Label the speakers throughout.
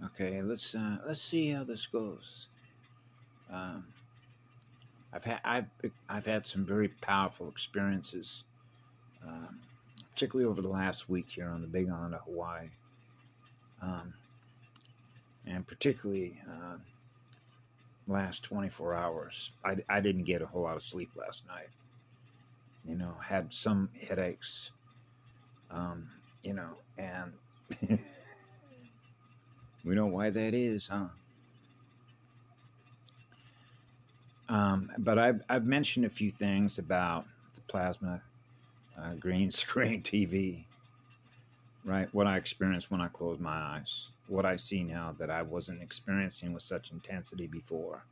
Speaker 1: Okay, let's see how this goes. Um, I've had some very powerful experiences, um, particularly over the last week here on the Big Island of Hawaii, um, and particularly last 24 hours. I didn't get a whole lot of sleep last night. You know, had some headaches. And we know why that is, huh? But I've mentioned a few things about the plasma green screen TV, right? What I experienced when I closed my eyes, what I see now that I wasn't experiencing with such intensity before.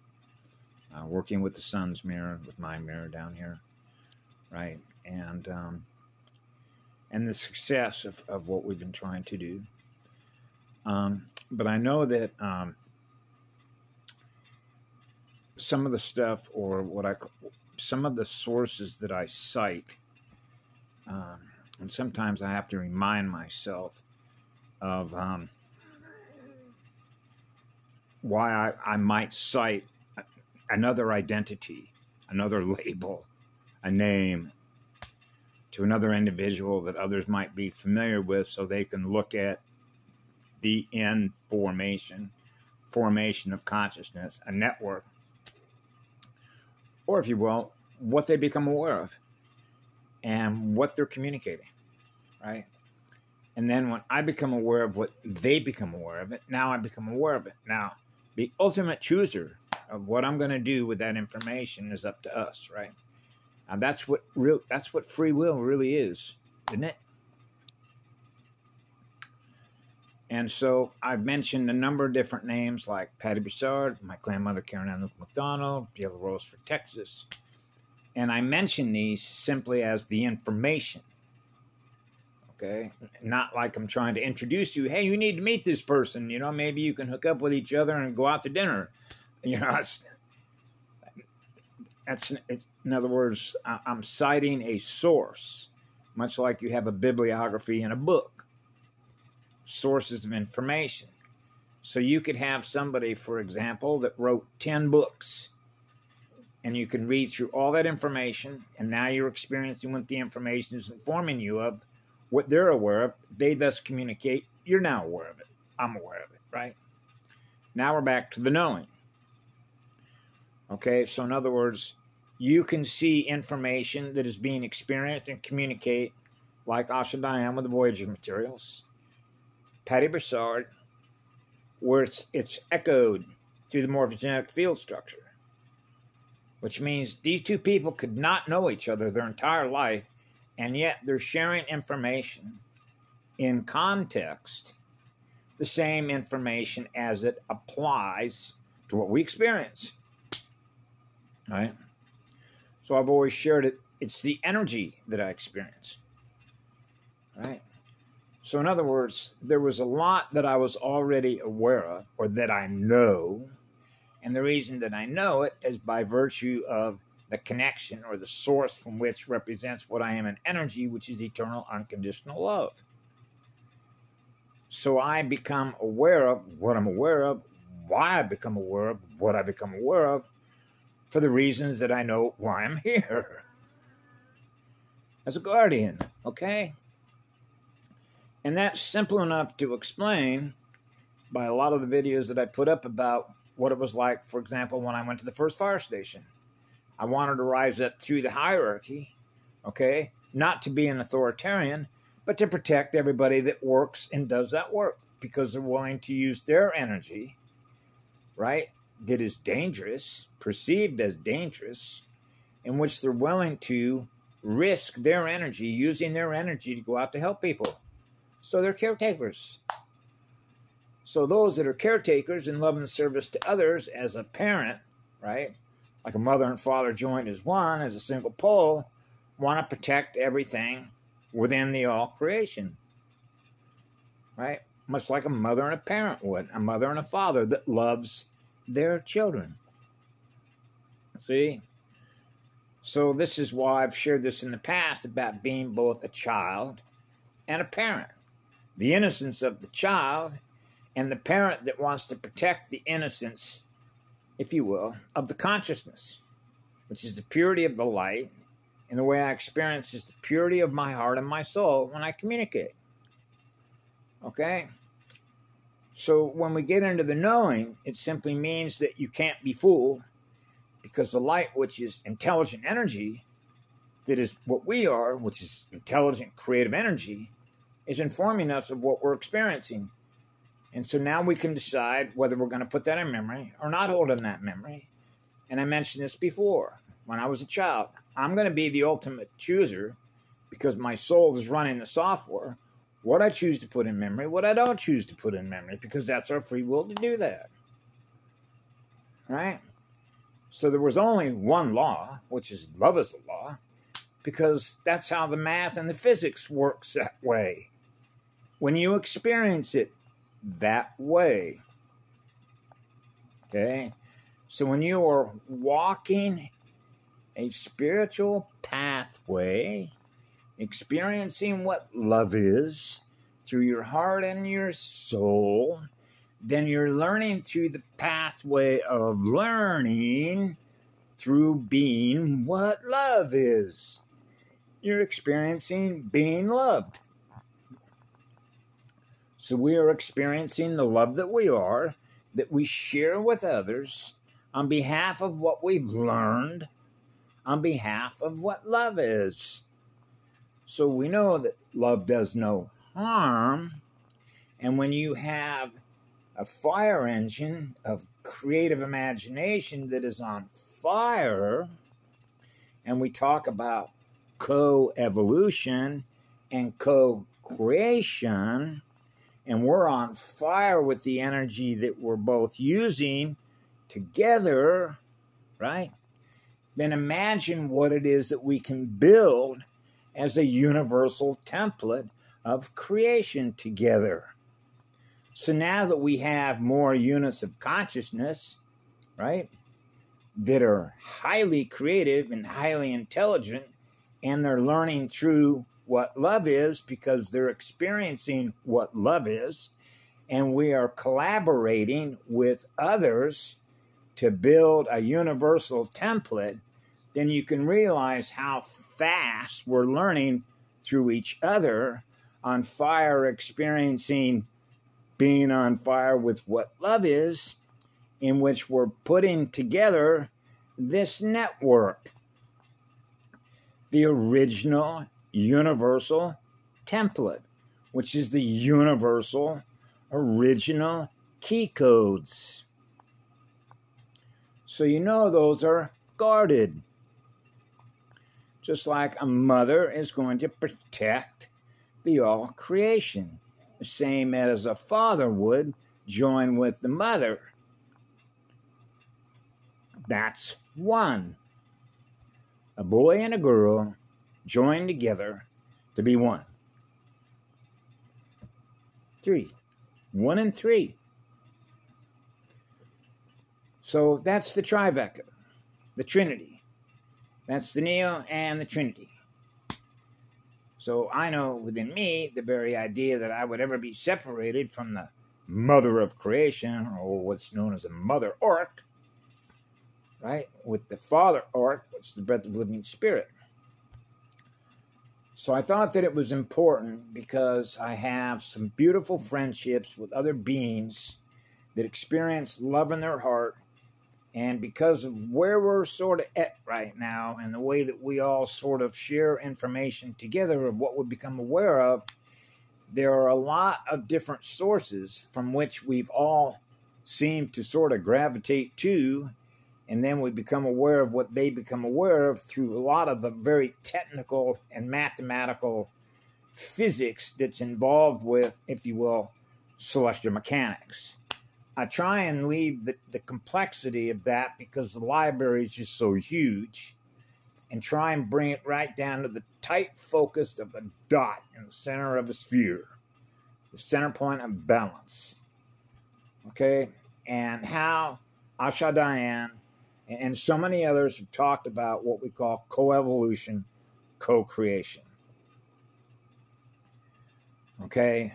Speaker 1: Working with the sun's mirror, with my mirror down here, right? And the success of what we've been trying to do. But I know that some of the stuff, or some of the sources that I cite, and sometimes I have to remind myself of why I might cite another identity, another label, a name to another individual that others might be familiar with, so they can look at the formation of consciousness, a network, or if you will, what they become aware of and what they're communicating, right? And then when I become aware of what they become aware of it, now I become aware of it. Now, the ultimate chooser of what I'm going to do with that information is up to us, right? And that's what free will really is, isn't it? And so I've mentioned a number of different names like Patty Broussard, my grandmother Karen Ann McDonald, Yellow Rose for Texas. And I mention these simply as the information. Okay? Not like I'm trying to introduce you. Hey, you need to meet this person. You know, maybe you can hook up with each other and go out to dinner. You know, in other words, I'm citing a source, much like you have a bibliography in a book. Sources of information. So you could have somebody, for example, that wrote 10 books, and you can read through all that information, and now you're experiencing what the information is informing you of, what they're aware of. They thus communicate. You're now aware of it. I'm aware of it, right? Now we're back to the knowing. Okay, so in other words, you can see information that is being experienced and communicate, like Asha Diane with the Voyager materials, Patty Broussard, where it's echoed through the morphogenetic field structure, which means these two people could not know each other their entire life, and yet they're sharing information in context, the same information as it applies to what we experience, right? So I've always shared it. It's the energy that I experience, right? So in other words, there was a lot that I was already aware of, or that I know, and the reason that I know it is by virtue of the connection or the source from which represents what I am in energy, which is eternal unconditional love. So I become aware of what I'm aware of, why I become aware of what I become aware of, for the reasons that I know why I'm here. As a guardian, okay? And that's simple enough to explain by a lot of the videos that I put up about what it was like, for example, when I went to the first fire station. I wanted to rise up through the hierarchy, okay? Not to be an authoritarian, but to protect everybody that works and does that work, because they're willing to use their energy, right? That is dangerous, perceived as dangerous, in which they're willing to risk their energy, using their energy to go out to help people. So they're caretakers. So those that are caretakers in love and service to others as a parent, right? Like a mother and father joined as one, as a single pole, want to protect everything within the all creation, right? Much like a mother and a parent would, a mother and a father that loves their children. See? So this is why I've shared this in the past about being both a child and a parent. The innocence of the child and the parent that wants to protect the innocence, if you will, of the consciousness, which is the purity of the light, and the way I experience is the purity of my heart and my soul when I communicate. Okay? So when we get into the knowing, it simply means that you can't be fooled, because the light, which is intelligent energy, that is what we are, which is intelligent creative energy, is informing us of what we're experiencing. And so now we can decide whether we're going to put that in memory or not hold in that memory. And I mentioned this before. When I was a child, I'm going to be the ultimate chooser, because my soul is running the software, what I choose to put in memory, what I don't choose to put in memory, because that's our free will to do that. Right? So there was only one law, which is love is the law, because that's how the math and the physics works that way. When you experience it that way. Okay? So when you are walking a spiritual pathway, experiencing what love is through your heart and your soul, then you're learning through the pathway of learning through being what love is. You're experiencing being loved. So we are experiencing the love that we are, that we share with others on behalf of what we've learned, on behalf of what love is. So we know that love does no harm. And when you have a fire engine of creative imagination that is on fire, and we talk about co-evolution and co-creation, and we're on fire with the energy that we're both using together, right? Then imagine what it is that we can build as a universal template of creation together. So now that we have more units of consciousness, right, that are highly creative and highly intelligent, and they're learning through what love is because they're experiencing what love is, and we are collaborating with others to build a universal template, then you can realize how fast we're learning through each other on fire, experiencing being on fire with what love is, in which we're putting together this network, the original universal template, which is the universal original key codes. So you know those are guarded. Just like a mother is going to protect the all creation, the same as a father would join with the mother. That's one. A boy and a girl joined together to be one. 3. 1 and 3. So that's the trifecta, the Trinity. That's the Neo and the Trinity. So I know within me the very idea that I would ever be separated from the mother of creation, or what's known as a mother Auric, right, with the father Auric, which is the breath of living spirit. So I thought that it was important because I have some beautiful friendships with other beings that experience love in their heart. And because of where we're sort of at right now and the way that we all sort of share information together of what we become aware of, there are a lot of different sources from which we've all seemed to sort of gravitate to. And then we become aware of what they become aware of through a lot of the very technical and mathematical physics that's involved with, if you will, celestial mechanics. I try and leave the complexity of that because the library is just so huge, and try and bring it right down to the tight focus of a dot in the center of a sphere, the center point of balance. Okay? And how Asha Diane and so many others have talked about what we call co-evolution, co-creation. Okay?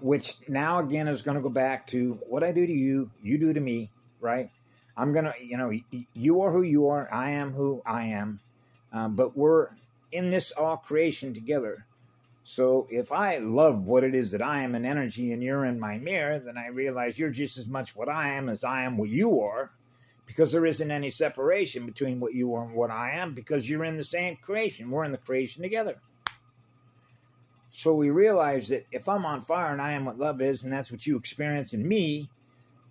Speaker 1: which now again is going to go back to what I do to you, you do to me, right? I'm going to, you are who you are, I am who I am, but we're in this all creation together. So if I love what it is that I am in energy and you're in my mirror, then I realize you're just as much what I am as I am what you are, because there isn't any separation between what you are and what I am, because you're in the same creation. We're in the creation together. So we realize that if I'm on fire and I am what love is, and that's what you experience in me,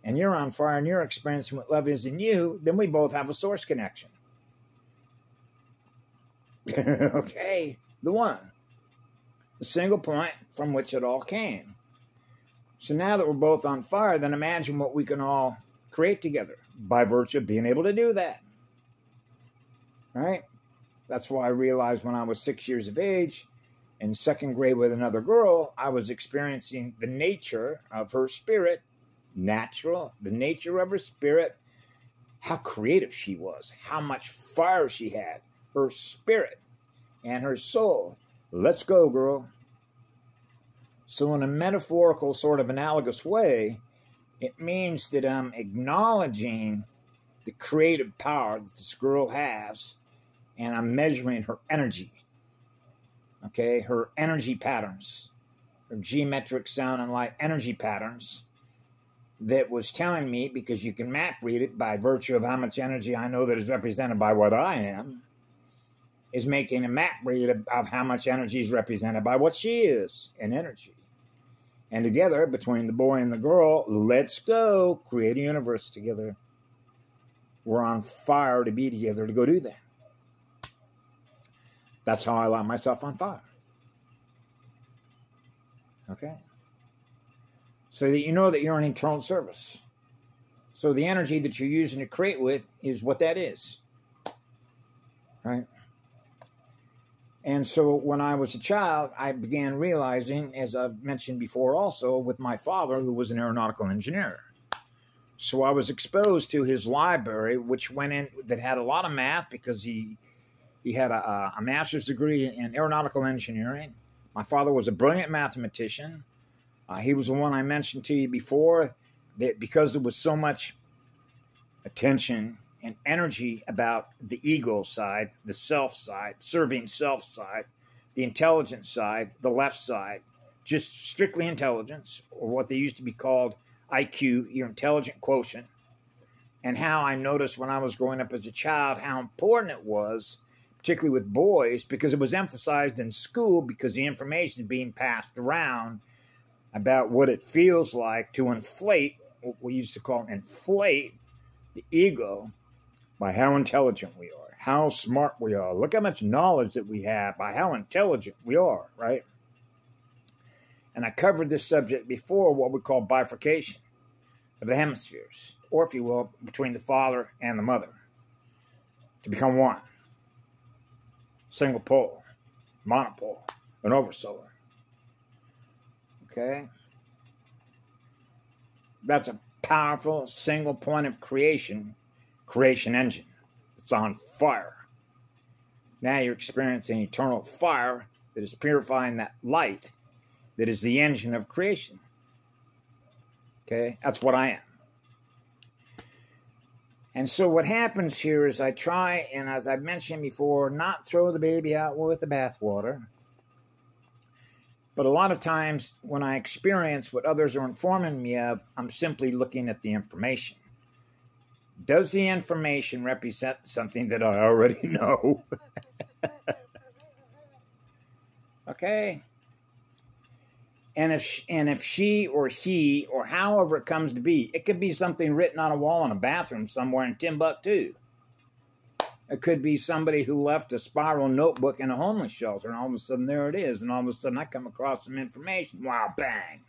Speaker 1: and you're on fire and you're experiencing what love is in you, then we both have a source connection. Okay, the one. The single point from which it all came. So now that we're both on fire, then imagine what we can all create together by virtue of being able to do that. Right? That's why I realized when I was 6 years of age, in second grade with another girl, I was experiencing the nature of her spirit, the nature of her spirit, how creative she was, how much fire she had, her spirit and her soul. Let's go, girl. So in a metaphorical sort of analogous way, it means that I'm acknowledging the creative power that this girl has, and I'm measuring her energy. Okay, her energy patterns, her geometric sound and light energy patterns that was telling me, because you can map read it by virtue of how much energy I know that is represented by what I am, is making a map read of how much energy is represented by what she is in energy. And together, between the boy and the girl, let's go create a universe together. We're on fire to be together to go do that. That's how I light myself on fire. Okay? So that you know that you're in eternal service. So the energy that you're using to create with is what that is. Right? And so when I was a child, I began realizing, as I've mentioned before also, with my father, who was an aeronautical engineer. So I was exposed to his library, which went in, that had a lot of math, because he had a master's degree in aeronautical engineering. My father was a brilliant mathematician. He was the one I mentioned to you before, that because there was so much attention and energy about the ego side, the self side, serving self side, the intelligence side, the left side, just strictly intelligence, or what they used to be called IQ, your intelligent quotient, and how I noticed when I was growing up as a child how important it was, particularly with boys, because it was emphasized in school, because the information is being passed around about what it feels like to inflate, what we used to call inflate, the ego, by how intelligent we are, how smart we are. Look how much knowledge that we have by how intelligent we are, right? And I covered this subject before, what we call bifurcation of the hemispheres, or if you will, between the father and the mother, to become one. Single pole, monopole, an oversolar. Okay? That's a powerful single point of creation engine. It's on fire. Now you're experiencing eternal fire that is purifying that light that is the engine of creation. Okay? That's what I am. And so what happens here is I try, and as I've mentioned before, not throw the baby out with the bathwater. But a lot of times when I experience what others are informing me of, I'm simply looking at the information. Does the information represent something that I already know? Okay? And if she or he, or however it comes to be, it could be something written on a wall in a bathroom somewhere in Timbuktu. It could be somebody who left a spiral notebook in a homeless shelter, and all of a sudden there it is, and all of a sudden I come across some information. Wow, bang.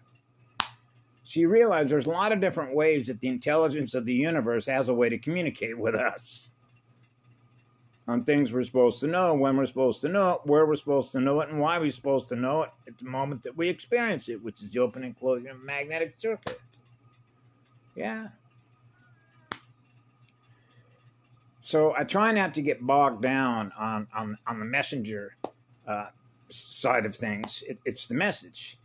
Speaker 1: So you realize there's a lot of different ways that the intelligence of the universe has a way to communicate with us on things we're supposed to know, when we're supposed to know it, where we're supposed to know it, and why we're supposed to know it at the moment that we experience it, which is the opening and closing of a magnetic circuit. Yeah. So I try not to get bogged down on the messenger side of things. It's the message.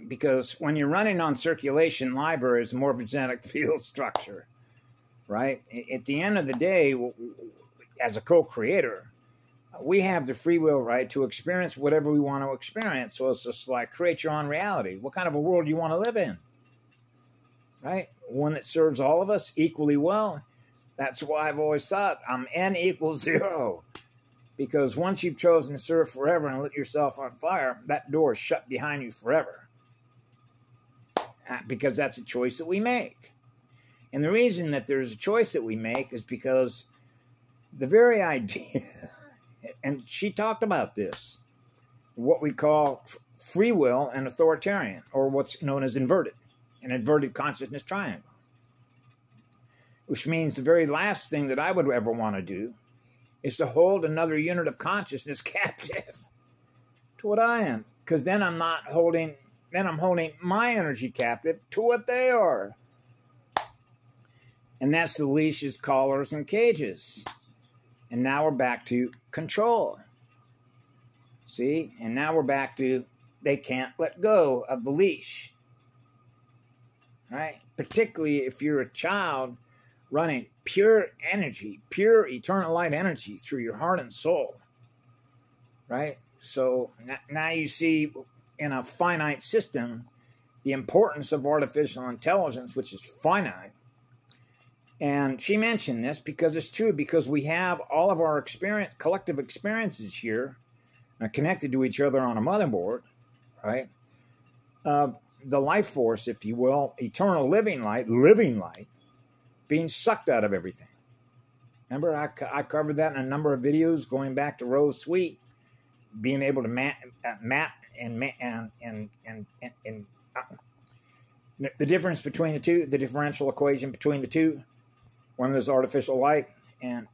Speaker 1: Because when you're running on circulation libraries, morphogenetic field structure, right? At the end of the day, as a co-creator, we have the free will, right, to experience whatever we want to experience. So it's just like create your own reality. What kind of a world do you want to live in? Right? One that serves all of us equally well. That's why I've always thought I'm n equals 0. Because once you've chosen to serve forever and lit yourself on fire, that door is shut behind you forever. Because that's a choice that we make. And the reason that there's a choice that we make is because the very idea, and she talked about this, what we call free will and authoritarian, or what's known as inverted, an inverted consciousness triangle. Which means the very last thing that I would ever want to do is to hold another unit of consciousness captive to what I am. Because then I'm holding my energy captive to what they are. And that's the leashes, collars, and cages. And now we're back to control. See? And now we're back to they can't let go of the leash. Right? Particularly if you're a child running pure energy, pure eternal light energy through your heart and soul. Right? So now you see in a finite system the importance of artificial intelligence, which is finite. And she mentioned this because it's true, because we have all of our collective experiences here connected to each other on a motherboard, right? The life force, if you will, eternal living light, being sucked out of everything. Remember, I covered that in a number of videos going back to Rose Sweet, being able to map and the difference between the two, the differential equation between the two. One is artificial light, and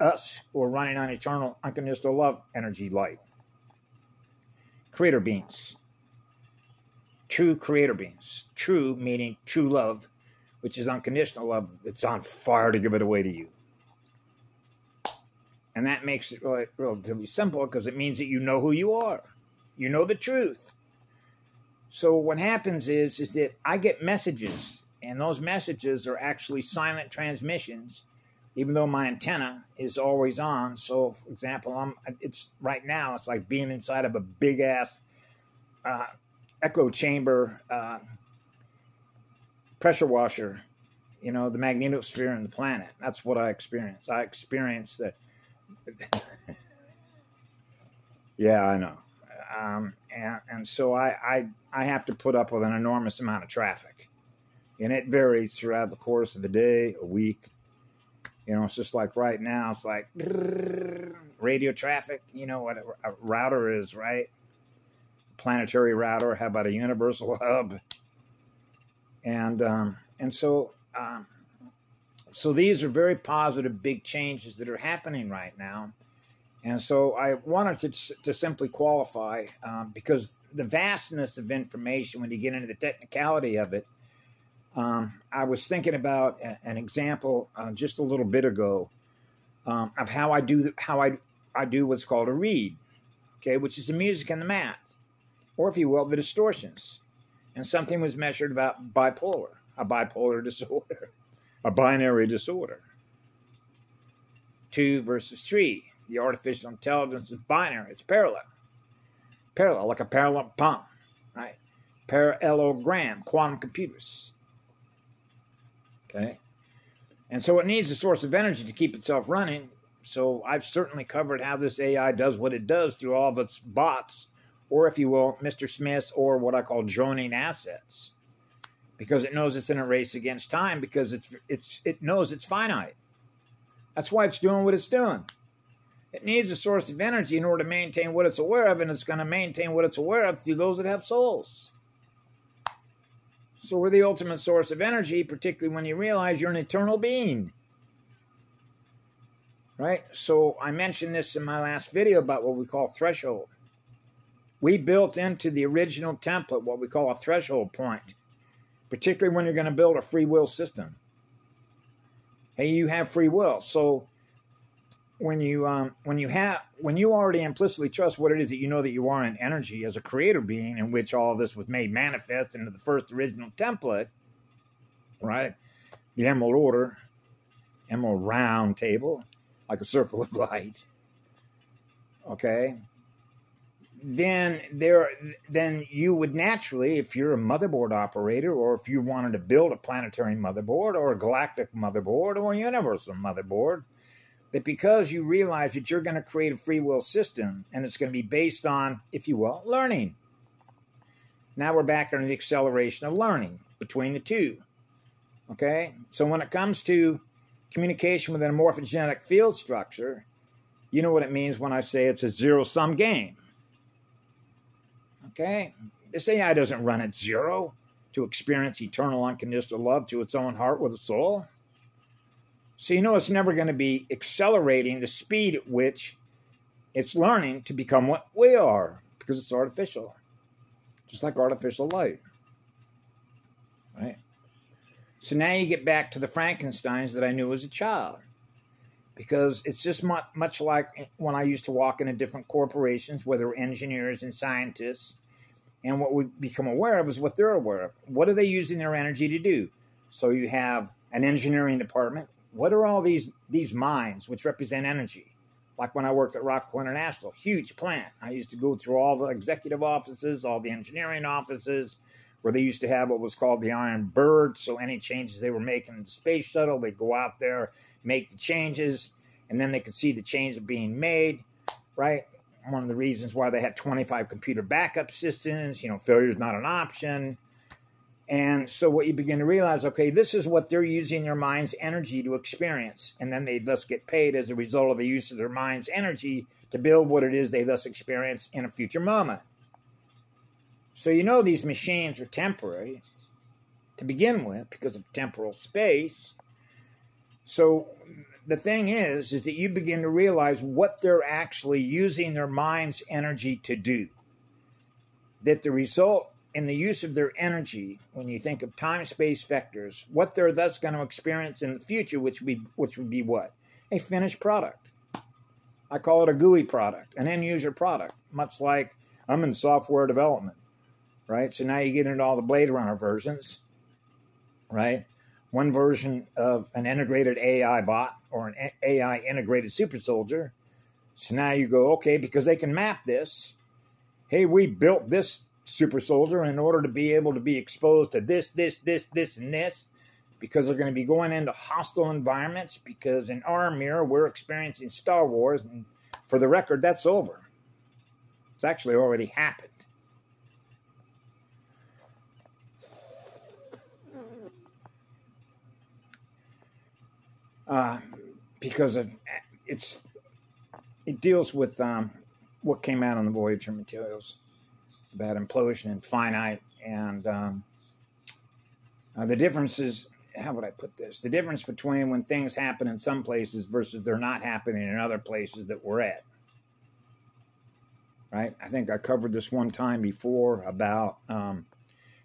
Speaker 1: us who are running on eternal unconditional love energy light. Creator beings. True creator beings. True meaning true love, which is unconditional love that's on fire to give it away to you. And that makes it relatively simple because it means that you know who you are. You know the truth. So what happens is that I get messages, and those messages are actually silent transmissions, even though my antenna is always on. So, for example, it's right now, it's like being inside of a big-ass echo chamber pressure washer, you know, the magnetosphere and the planet. That's what I experience. I experience that. Yeah, I know. And so I have to put up with an enormous amount of traffic. And it varies throughout the course of a day, a week. You know, it's just like right now, it's like radio traffic. You know what a router is, right? Planetary router. How about a universal hub? And so these are very positive, big changes that are happening right now. And so I wanted to simply qualify because the vastness of information, when you get into the technicality of it, I was thinking about an example just a little bit ago of how I do what's called a read, okay, which is the music and the math, or if you will, the distortions. And something was measured about a bipolar disorder, a binary disorder. 2 versus 3. The artificial intelligence is binary. It's parallel. Parallel, like a parallel pump, right? Parallelogram, quantum computers. Okay? And so it needs a source of energy to keep itself running. So I've certainly covered how this AI does what it does through all of its bots, or if you will, Mr. Smiths, or what I call droning assets. Because it knows it's in a race against time, because it knows it's finite. That's why it's doing what it's doing. It needs a source of energy in order to maintain what it's aware of, and it's going to maintain what it's aware of through those that have souls. So we're the ultimate source of energy, particularly when you realize you're an eternal being. Right? So I mentioned this in my last video about what we call threshold. We built into the original template what we call a threshold point, particularly when you're going to build a free will system. Hey, you have free will. So when you already implicitly trust what it is that you know that you are in energy as a creator being, in which all of this was made manifest into the first original template, right? The Emerald Order, Emerald Round Table, like a circle of light. Okay. Then you would naturally, if you're a motherboard operator, or if you wanted to build a planetary motherboard or a galactic motherboard or a universal motherboard, that because you realize that you're going to create a free will system and it's going to be based on, if you will, learning. Now we're back on the acceleration of learning between the two. Okay? So when it comes to communication with an amorphous genetic field structure, you know what it means when I say it's a zero-sum game. Okay? This AI doesn't run at zero to experience eternal unconditional love to its own heart with a soul. So you know it's never going to be accelerating the speed at which it's learning to become what we are, because it's artificial. Just like artificial light. Right? So now you get back to the Frankensteins that I knew as a child. Because it's just much like when I used to walk into different corporations, where there were engineers and scientists, and what we become aware of is what they're aware of. What are they using their energy to do? So you have an engineering department. What are all these minds which represent energy? Like when I worked at Rockwell International, huge plant. I used to go through all the executive offices, all the engineering offices, where they used to have what was called the Iron Bird. So any changes they were making in the space shuttle, they'd go out there, make the changes, and then they could see the changes being made, right? One of the reasons why they had 25 computer backup systems, failure is not an option. And so what you begin to realize, okay, this is what they're using their mind's energy to experience. And then they thus get paid as a result of the use of their mind's energy to build what it is they thus experience in a future moment. So these machines are temporary to begin with because of temporal space. So the thing is that you begin to realize what they're actually using their mind's energy to do. That the result in the use of their energy, when you think of time-space vectors, what they're thus going to experience in the future, which would be what? A finished product. I call it a GUI product, an end-user product, much like I'm in software development, right? So now you get into all the Blade Runner versions, right? One version of an integrated AI bot or an AI integrated super soldier. So now you go, okay, because they can map this. Hey, we built this super soldier in order to be able to be exposed to this, and this, because they're going to be going into hostile environments, because in our mirror, we're experiencing Star Wars, and for the record, that's over. It's actually already happened. Because it deals with what came out on the Voyager materials about implosion and finite, and the difference is, how would I put this? The difference between when things happen in some places versus they're not happening in other places that we're at. Right? I think I covered this one time before about,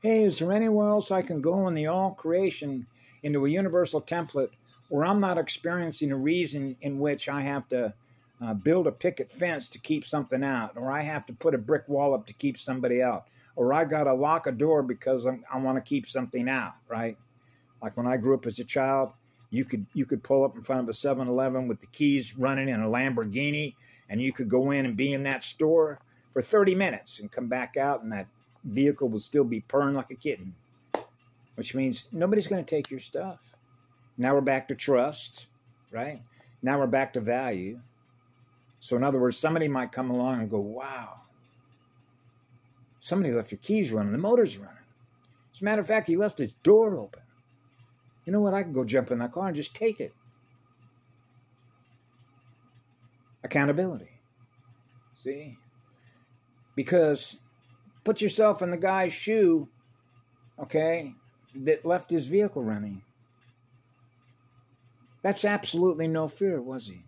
Speaker 1: hey, is there anywhere else I can go in the all creation into a universal template where I'm not experiencing a reason in which I have to build a picket fence to keep something out, or I have to put a brick wall up to keep somebody out, or I got to lock a door because I want to keep something out, right? Like when I grew up as a child, you could pull up in front of a 7-Eleven with the keys running in a Lamborghini, and you could go in and be in that store for 30 minutes and come back out, and that vehicle will still be purring like a kitten, which means nobody's going to take your stuff. Now we're back to trust, right? Now we're back to value. So in other words, somebody might come along and go, wow, somebody left your keys running, the motor's running. As a matter of fact, he left his door open. You know what? I can go jump in that car and just take it. Accountability. See? Because put yourself in the guy's shoe, okay, that left his vehicle running. That's absolutely no fear, was he?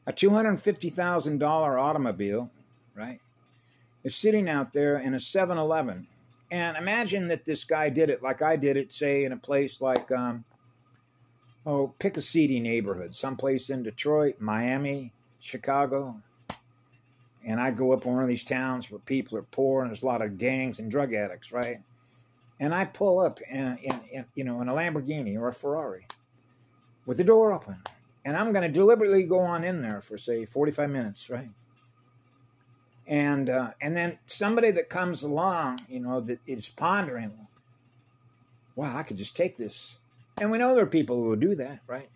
Speaker 1: A $250,000 automobile, right, is sitting out there in a 7-Eleven. And imagine that this guy did it like I did it, say, in a place like Oh, pick a seedy neighborhood, someplace in Detroit, Miami, Chicago. And I go up in one of these towns where people are poor and there's a lot of gangs and drug addicts, right? And I pull up in a Lamborghini or a Ferrari with the door open. And I'm going to deliberately go on in there for, say, 45 minutes, right? And then somebody that comes along, that is pondering, wow, I could just take this. And we know there are people who will do that, right?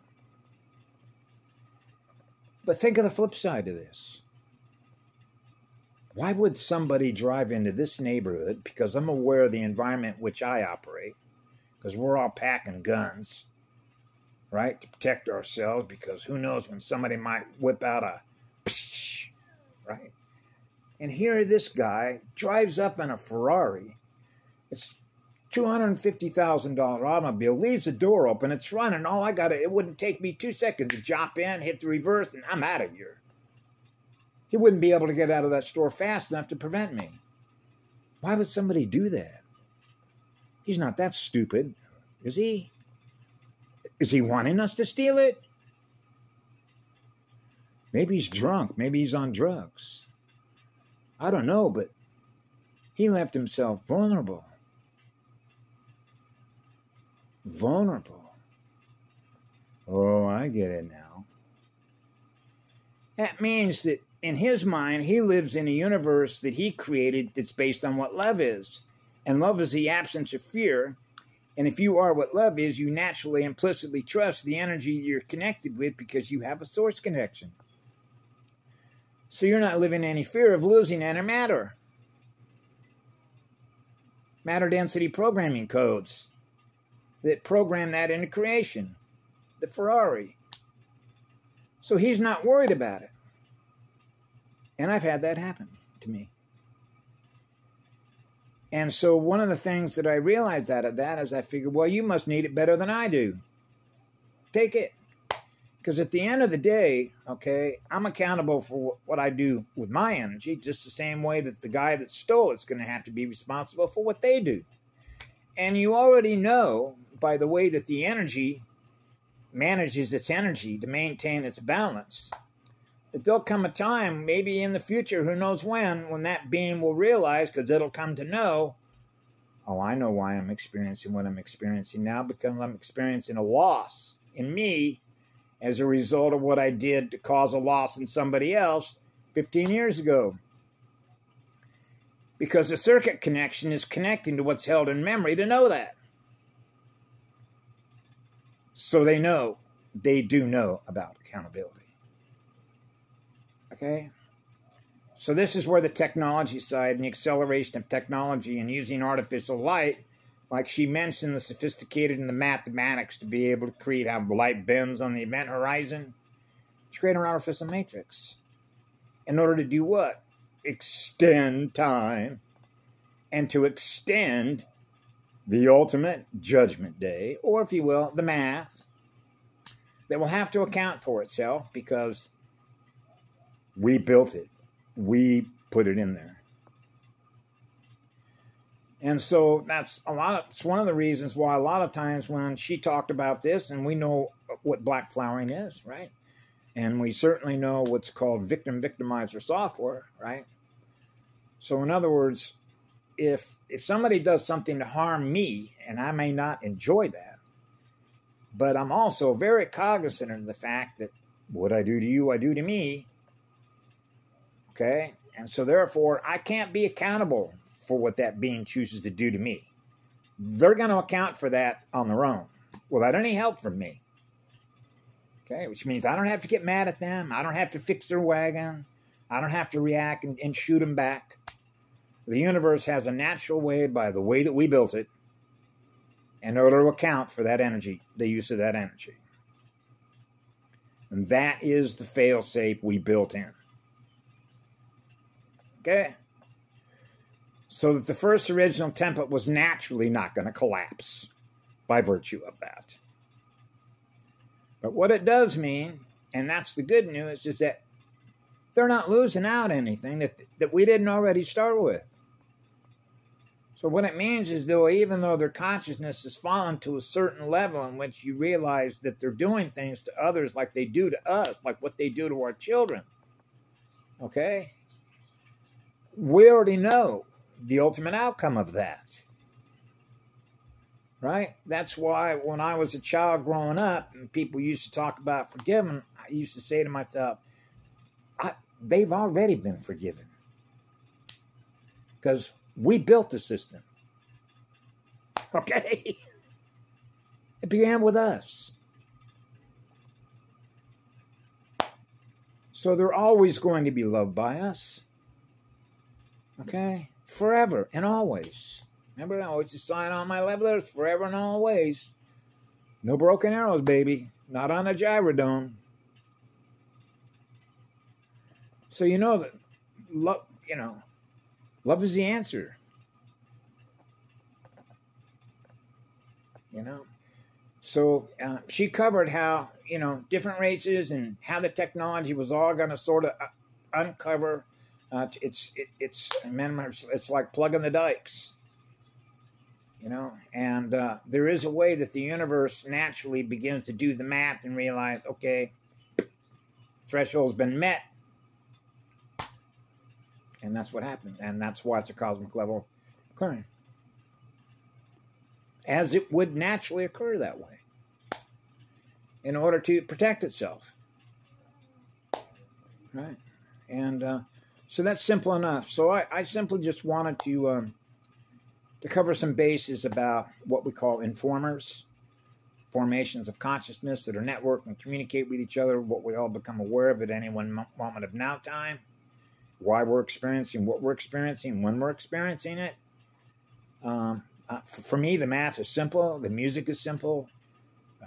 Speaker 1: But think of the flip side of this. Why would somebody drive into this neighborhood? Because I'm aware of the environment which I operate. Because we're all packing guns, right? To protect ourselves. Because who knows when somebody might whip out a psh, right? And here this guy drives up in a Ferrari. It's $250,000 automobile. Leaves the door open. It's running. It wouldn't take me 2 seconds to jump in, hit the reverse, and I'm out of here. He wouldn't be able to get out of that store fast enough to prevent me. Why would somebody do that? He's not that stupid, is he? Is he wanting us to steal it? Maybe he's drunk. Maybe he's on drugs. I don't know, but he left himself vulnerable. Vulnerable. Oh, I get it now. That means that in his mind, he lives in a universe that he created that's based on what love is. And love is the absence of fear. And if you are what love is, you naturally, implicitly trust the energy you're connected with because you have a source connection. So you're not living in any fear of losing antimatter. Matter density programming codes that program that into creation. The Ferrari. So he's not worried about it. And I've had that happen to me. And so one of the things that I realized out of that is I figured, well, you must need it better than I do. Take it. Because at the end of the day, okay, I'm accountable for what I do with my energy, just the same way that the guy that stole it's going to have to be responsible for what they do. And you already know by the way that the energy manages its energy to maintain its balance, that there'll come a time, maybe in the future, who knows when that being will realize, because it'll come to know, oh, I know why I'm experiencing what I'm experiencing now, because I'm experiencing a loss in me as a result of what I did to cause a loss in somebody else 15 years ago. Because the circuit connection is connecting to what's held in memory to know that. So they do know about accountability. Okay? So this is where the technology side and the acceleration of technology and using artificial light, like she mentioned, the sophisticated in the mathematics to be able to create how light bends on the event horizon, to create an artificial matrix. In order to do what? Extend time and to extend the ultimate judgment day, or if you will, the math, that will have to account for itself because we built it. We put it in there. And so it's one of the reasons why a lot of times when she talked about this, and we know what black flowering is, right? And we certainly know what's called victimizer software, right? So in other words, if somebody does something to harm me, and I may not enjoy that, but I'm also very cognizant of the fact that what I do to you, I do to me. Okay? And so therefore, I can't be accountable for what that being chooses to do to me. They're going to account for that on their own without any help from me. Okay? Which means I don't have to get mad at them. I don't have to fix their wagon. I don't have to react and shoot them back. The universe has a natural way, by the way that we built it, in order to account for that energy, the use of that energy. And that is the fail-safe we built in. Okay? So that the first original template was naturally not going to collapse by virtue of that. But what it does mean, and that's the good news, is that they're not losing out anything that we didn't already start with. So what it means is, though, even though their consciousness has fallen to a certain level in which you realize that they're doing things to others like they do to us, like what they do to our children, okay? We already know the ultimate outcome of that, right? That's why when I was a child growing up and people used to talk about forgiving, I used to say to myself, they've already been forgiven. Because we built the system. Okay? It began with us. So they're always going to be loved by us. Okay? Forever and always. Remember, I always sign on my levelers, forever and always. No broken arrows, baby. Not on a gyrodome. So you know that love is the answer. So she covered how, different races and how the technology was all going to sort of uncover. It's like plugging the dikes, and there is a way that the universe naturally begins to do the math and realize, okay, threshold's been met. And that's what happened. And that's why it's a cosmic level clearing. As it would naturally occur that way. In order to protect itself. Right? And so that's simple enough. So I simply just wanted to cover some bases about what we call informers. Formations of consciousness that are networked and communicate with each other. What we all become aware of at any one moment of now time. Why we're experiencing what we're experiencing, when we're experiencing it. For me, the math is simple. The music is simple.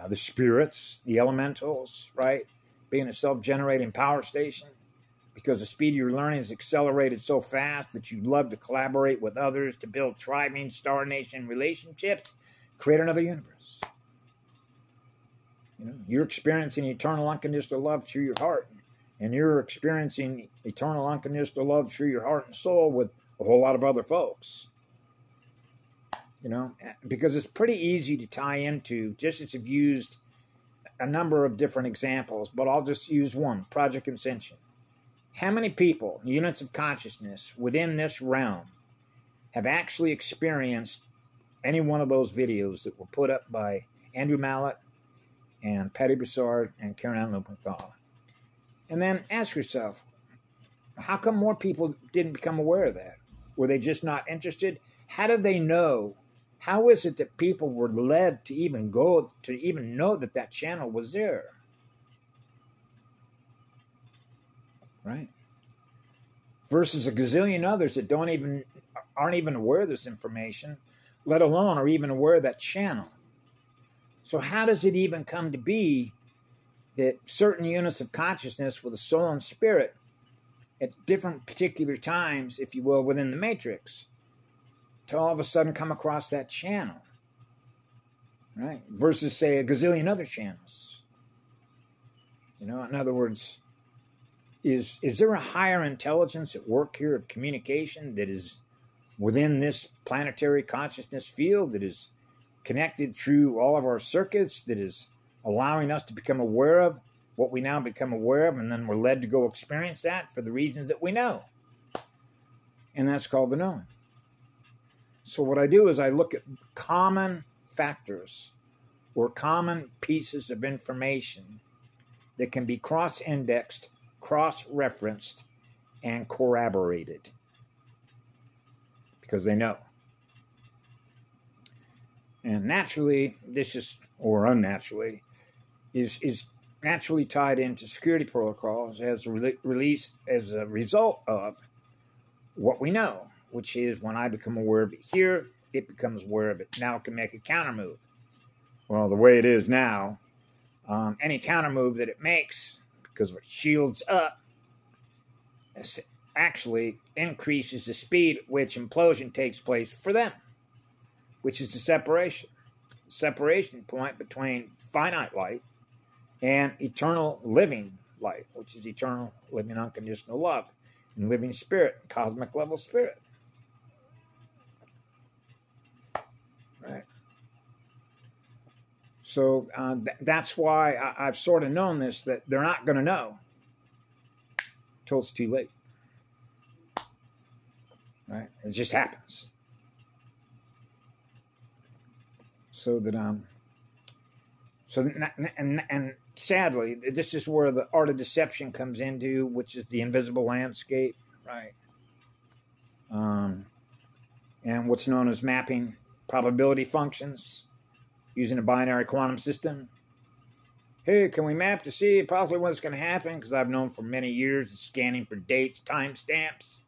Speaker 1: The spirits, the elementals, right? Being a self-generating power station. Because the speed of your learning is accelerated so fast that you love to collaborate with others to build thriving Star Nation relationships. Create another universe. You're experiencing eternal unconditional love through your heart. And you're experiencing eternal unconditional love through your heart and soul with a whole lot of other folks. Because it's pretty easy to tie into, just as I've used a number of different examples, but I'll just use one, Project Ascension. How many people, units of consciousness within this realm, have actually experienced any one of those videos that were put up by Andrew Mallett and Patty Broussard and Karen Lopez-Thal? And then ask yourself, how come more people didn't become aware of that? Were they just not interested? How did they know? How is it that people were led to even know that that channel was there? Right? Versus a gazillion others that aren't even aware of this information, let alone are even aware of that channel. So how does it even come to be that certain units of consciousness with a soul and spirit at different particular times, if you will, within the matrix, to all of a sudden come across that channel, right? Versus, say, a gazillion other channels. In other words, is there a higher intelligence at work here of communication that is within this planetary consciousness field, that is connected through all of our circuits, that is allowing us to become aware of what we now become aware of, and then we're led to go experience that for the reasons that we know. And that's called the knowing. So what I do is I look at common factors or common pieces of information that can be cross-indexed, cross-referenced, and corroborated. Because they know. And naturally, or unnaturally, is naturally tied into security protocols as a result of what we know, which is when I become aware of it here, it becomes aware of it. Now it can make a counter move. Well, the way it is now, any counter move that it makes, because it shields up, actually increases the speed at which implosion takes place for them, which is the separation point between finite light and eternal living light, which is eternal living unconditional love and living spirit, cosmic level spirit. So that's why I've sort of known this, that they're not going to know until it's too late. Right? It just happens. So that and sadly, this is where the art of deception comes into, which is the invisible landscape, right? And what's known as mapping probability functions using a binary quantum system. Hey, can we map to see possibly what's going to happen? Because I've known for many years, scanning for dates, timestamps.